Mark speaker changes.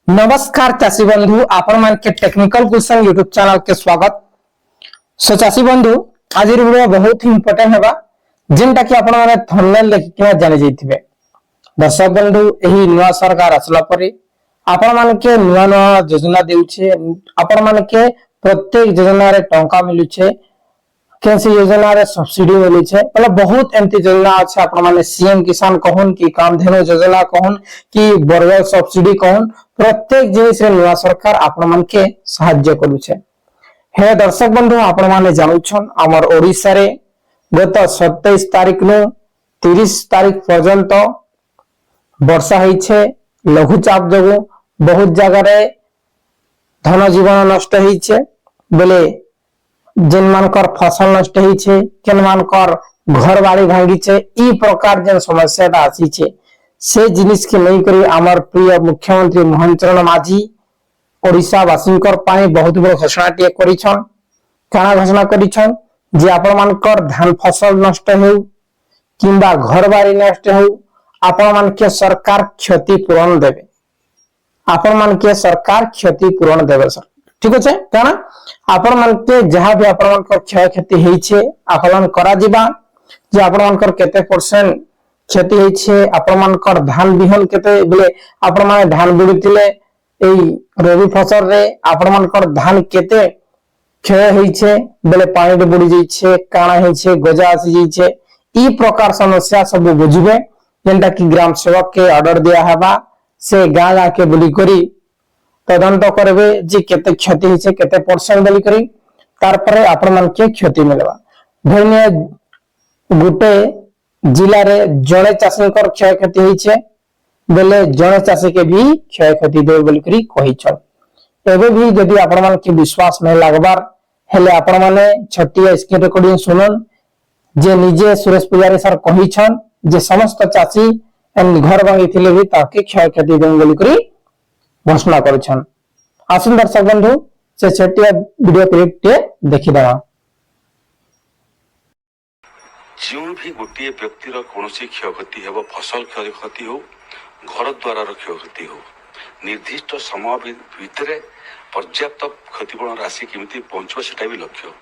Speaker 1: नमस्कार चाषी बंधु आपण मान के टेक्निकल क्वेश्चन यूट्यूब चैनल के स्वागत। सो चाषी बंधु आज वीडियो बहुत ही इंपोर्टेंट होगा जेनटा कि आपण माने थंबनेल देखि के जानि जैथिबे। दर्शक बंधु एही नवा सरकार असला परे आपण मान के नवा नवा योजना देउछे, आपण मान के प्रत्येक योजना रे टंका मिलुछे, कैसे योजना रे सब्सिडी मिली छे, मतलब बहुत एमती योजना আছে आपण माने सीएम किसान कहन की कामधेनु योजना कहन की बोरवेल सब्सिडी कहन प्रत्येक जिनिस रे नवा सरकार आपण मान के सहायता करू छे। हे दर्शक बंधु आपण माने जानुछन हमर ओडिसा रे गत 27 तारिख नु 30 तारिख पर्यंत वर्षा होई छे। लघुचाप जगु बहुत जगह रे धन जीवन नष्ट होई छे, बोले जिन मानकर फसल नष्ट होई छे, केन मानकर घर बाड़ी भांगी छे, ई प्रकार जे समस्या आसी छे से जिनिस के नहीं करी आमर प्रिय मुख्यमंत्री मोहन चरण माझी ओडिशा वासींकर पाए बहुत बड़ घोषणा टे करिछन। काना घोषणा करिछन जे आपण मानकर धान फसल नष्ट हो किंबा घर बाड़ी नष्ट हो आपण मान के सरकार क्षति पूरण देबे, आपण मान के सरकार क्षति पूरण देबे सर। ठीक अछि काना आपण मान के जहां भी आपण मान क्षय क्षति हेई छे आकलन करा जिबा जे आपण मान केते परसेंट क्षति हेई छे, आपण मान धान बिहन केते बोले आपण मान धान बुड़ितिले एई रबी फसल रे आपण मान धान केते क्षय हेई छे, बोले पानी रे बुड़ी जाई छे, काना हेई छे, गजा आसी जाई छे, ई प्रकार समस्या सब बुझिबे जेंटा कि ग्राम सेवक के ऑर्डर दिया हबा से गां गां के बुली करी तदंत करबे जे केते क्षति हेई छे केते परसेंट बोली करी तार परे आपण मान के क्षति मिलबा। धन्य गुटे जिला रे जड़े चाषी क्षय क्षति होई छे बोले जड़े चाषी के भी क्षय क्षति दे बोली करी कहि छ। एबे भी यदि आपण मान के विश्वास नहीं लागबार हेले आपण माने छटिया स्क्रीन रिकॉर्डिंग सुनन जे निजे सुरेश पुजारी सर कहि छन जे समस्त चाषी घर भांगी थिले भी ताके क्षय क्षति दे बोली करी घोषणा कर छन। आसन दर्शक बंधु से छटिया वीडियो क्लिप टे देखि दवा।
Speaker 2: जो भी गोटे व्यक्तिर कौन क्षयक्षति हो, फसल क्षयक्षति हो, घर द्वार क्षयक्षति हो, निर्दिष्ट समय भितर पर्याप्त क्षतिपूरण राशि केमिति पहुंचो सेटा भी लक्ष्य।